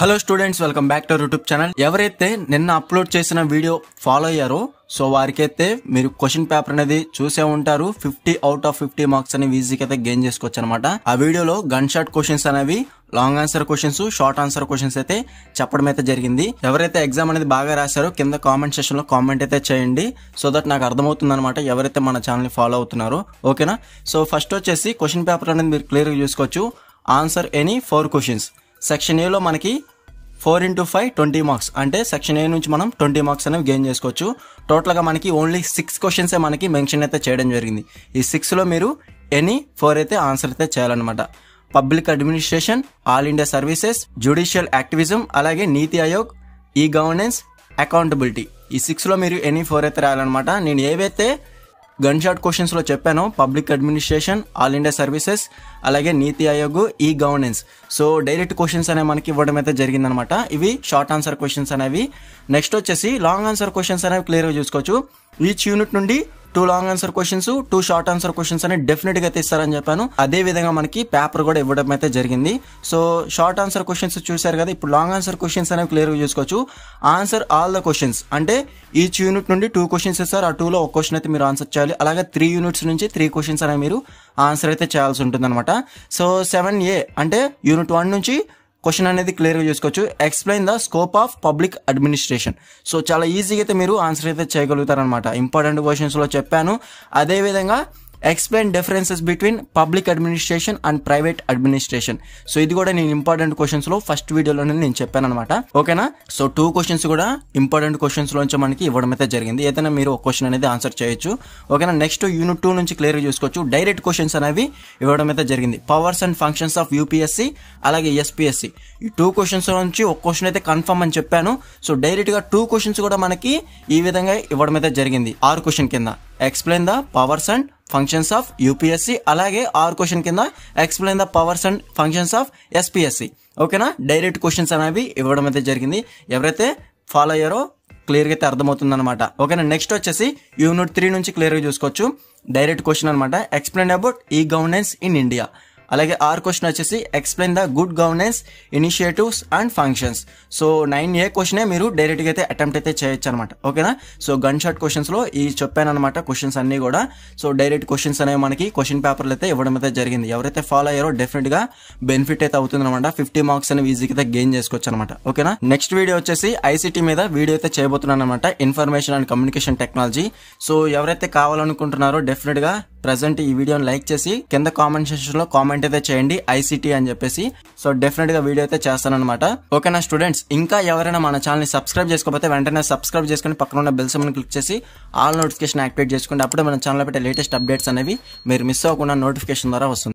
Hello students, welcome back to YouTube channel. ఎవరైతే నిన్న upload చేసిన వీడియో ఫాలో అయ్యారో సో వారికైతే మీరు క్వశ్చన్ పేపర్ అనేది చూసే ఉంటారు. 50 out of 50 మార్క్స్ అనేవి ఈజీగా అయితే గెయిన్ చేసుకోవచ్చు అనమాట. ఆ వీడియోలో గన్ షాట్ క్వశ్చన్స్ అనేవి, long answer questions, short answer questions అయితే చెప్పడం అయితే జరిగింది. ఎవరైతే ఎగ్జామ్ అనేది బాగా రాశారో కింద కామెంట్ సెక్షన్ లో కామెంట్ అయితే చేయండి. సో దట్ నాకు అర్థమవుతుంది అనమాట ఎవరైతే మన ఛానల్ ని ఫాలో అవుతున్నారో. ఓకేనా? సో ఫస్ట్ వచ్చేసి క్వశ్చన్ పేపర్ అనేది మీరు క్లియర్ గా చూసుకోవచ్చు. Answer any 4 questions. సెక్షన్ ఏ లో మనకి 4 into 5 20 మార్క్స్, అంటే సెక్షన్ ఏ నుంచి మనం 20 మార్క్స్ అనేవి గెయిన్ చేసుకోవచ్చు. టోటల్ గా మనకి ఓన్లీ 6 క్వశ్చన్స్ మనకి మెన్షన్ అయితే చేయడం జరిగింది. ఈ 6 లో మీరు ఎనీ 4 అయితే ఆన్సర్ అయితే చేయాలన్నమాట. Public administration, all India services, judicial activism, అలాగే నీతి ఆయోగ్, ఈ గవర్నెన్స్, అకౌంటబిలిటీ. ఈ 6 లో మీరు ఎనీ 4 అయితే రాయాలన్నమాట. నేను ఏవైతే గన్ షాట్ క్వశ్చన్స్ లో చెప్పాను, public administration, all India services, అలాగే నీతి Aayog, e governance. So direct questions అనేవి మనకి ఇవ్వడం అయితే జరిగిందనమాట. ఇవి షార్ట్ ఆన్సర్ క్వశ్చన్స్ అనేవి. నెక్స్ట్ వచ్చేసి లాంగ్ ఆన్సర్ క్వశ్చన్స్ అనేవి క్లియర్ గా చూసుకోవచ్చు. ఈచ్ యూనిట్ నుండి 2 long answer questions, 2 short answer questions అనేవి డెఫినెట్ గా అయితే ఇస్తారని చెప్పాను. అదే విధంగా మనకి పేపర్ కూడా ఇవ్వడం అయితే జరిగింది. సో షార్ట్ ఆన్సర్ క్వశ్చన్స్ చూసారు కదా, ఇప్పుడు లాంగ్ ఆన్సర్ క్వశ్చన్స్ అనేవి క్లియర్ గా చూసుకోవచ్చు. ఆన్సర్ ఆల్ ద క్వశ్చన్స్, అంటే ఈచ్ యూనిట్ నుండి 2 క్వశ్చన్స్ ఇస్తారు. ఆ 2లో ఒక క్వశ్చన్ అయితే మీరు ఆన్సర్ చేయాలి. అలాగే 3 యూనిట్స్ నుంచి 3 క్వశ్చన్స్ అనేవి మీరు ఆన్సర్ అయితే చేయాల్సి ఉంటుంది అనమాట. సో 7A అంటే యూనిట్ 1 నుంచి క్వశ్చన్ అనేది క్లియర్ గా చూసుకోవచ్చు. Explain the scope of public administration. So చాలా ఈజీగా అయితే మీరు ఆన్సర్ అయితే చేయగలుగుతారనమాట. ఇంపార్టెంట్ క్వశ్చన్స్ లో చెప్పాను. అదే విధంగా explain differences between public administration and private administration. So ఇది కూడా నేను ఇంపార్టెంట్ క్వశ్చన్స్ లో ఫస్ట్ వీడియోలోనే నేను చెప్పాను అనమాట. ఓకేనా? సో 2 క్వశ్చన్స్ కూడా ఇంపార్టెంట్ క్వశ్చన్స్ లోంచి మనకి ఇవ్వడం అయితే జరిగింది. ఏదైనా మీరు ఒక క్వశ్చన్ అనేది ఆన్సర్ చేయొచ్చు. ఓకేనా? నెక్స్ట్ యూనిట్ 2 నుంచి క్లియర్ గా చూసుకోవచ్చు. డైరెక్ట్ క్వశ్చన్స్ అనేవి ఇవ్వడం అయితే జరిగింది. Powers and functions of UPSC, అలాగే ఎస్పీఎస్సీ. ఈ 2 క్వశ్చన్స్ నుంచి ఒక క్వశ్చన్ అయితే కన్ఫర్మ్ అని చెప్పాను. సో డైరెక్ట్ గా 2 క్వశ్చన్స్ కూడా మనకి ఈ విధంగా ఇవ్వడం అయితే జరిగింది. 6 క్వశ్చన్ కింద explain the powers and functions of UPSC, అలాగే 6 క్వశ్చన్ కింద explain the powers and functions of SPSC. ఓకేనా? డైరెక్ట్ క్వశ్చన్స్ అనేవి ఇవ్వడం అయితే జరిగింది. ఎవరైతే ఫాలో అయ్యారో క్లియర్ గా అయితే అర్థమవుతుంది అనమాట. ఓకేనా? నెక్స్ట్ వచ్చేసి యూనిట్ 3 నుంచి క్లియర్ గా చూసుకోవచ్చు. డైరెక్ట్ క్వశ్చన్ అనమాట. Explain about e governance in India. అలాగే 6 క్వశ్చన్ వచ్చేసి explain the good governance initiatives and functions. So 9A క్వశ్చనే మీరు డైరెక్ట్ గా అయితే అటెంప్ట్ అయితే చేయొచ్చు అనమాట. ఓకేనా? సో గన్ షాట్ క్వశ్చన్స్ లో ఈ చెప్పాను అనమాట క్వశ్చన్స్ అన్ని కూడా. సో డైరెక్ట్ క్వశ్చన్స్ అనేవి మనకి క్వశ్చన్ పేపర్లు అయితే ఇవ్వడం అయితే జరిగింది. ఎవరైతే ఫాలో అయ్యారో డెఫినెట్ గా బెనిఫిట్ అయితే అవుతుంది అనమాట. 50 మార్క్స్ అనేవి ఈజీగా అయితే గెయిన్ చేసుకోవచ్చు అనమాట. ఓకేనా? నెక్స్ట్ వీడియో వచ్చేసి ఐసీటీ మీద వీడియో అయితే చేయబోతున్నాను అనమాట. Information and communication technology. So ఎవరైతే కావాలనుకుంటున్నారో డెఫినెట్ గా ప్రెసెంట్ ఈ వీడియోని లైక్ చేసి కింద కామెంట్ సెక్షన్ లో కామెంట్ అయితే చేయండి ఐసీటీ అని చెప్పేసి. సో డెఫినెట్ గా వీడియో అయితే చేస్తాను అనమాట. ఓకేనా స్టూడెంట్స్? ఇంకా ఎవరైనా మన ఛానల్ ని సబ్స్క్రైబ్ చేసుకోకపోతే వెంటనే సబ్స్క్రైబ్ చేసుకుని పక్కన ఉన్న బెల్ సింబల్ క్లిక్ చేసి ఆల్ నోటిఫికేషన్ యాక్టివేట్ చేసుకోండి. అప్పుడే మన ఛానల్ లో పెట్టే లేటెస్ట్ అప్డేట్స్ అనేవి మీరు మిస్ అవ్వకుండా నోటిఫికేషన్ ద్వారా వస్తుంది.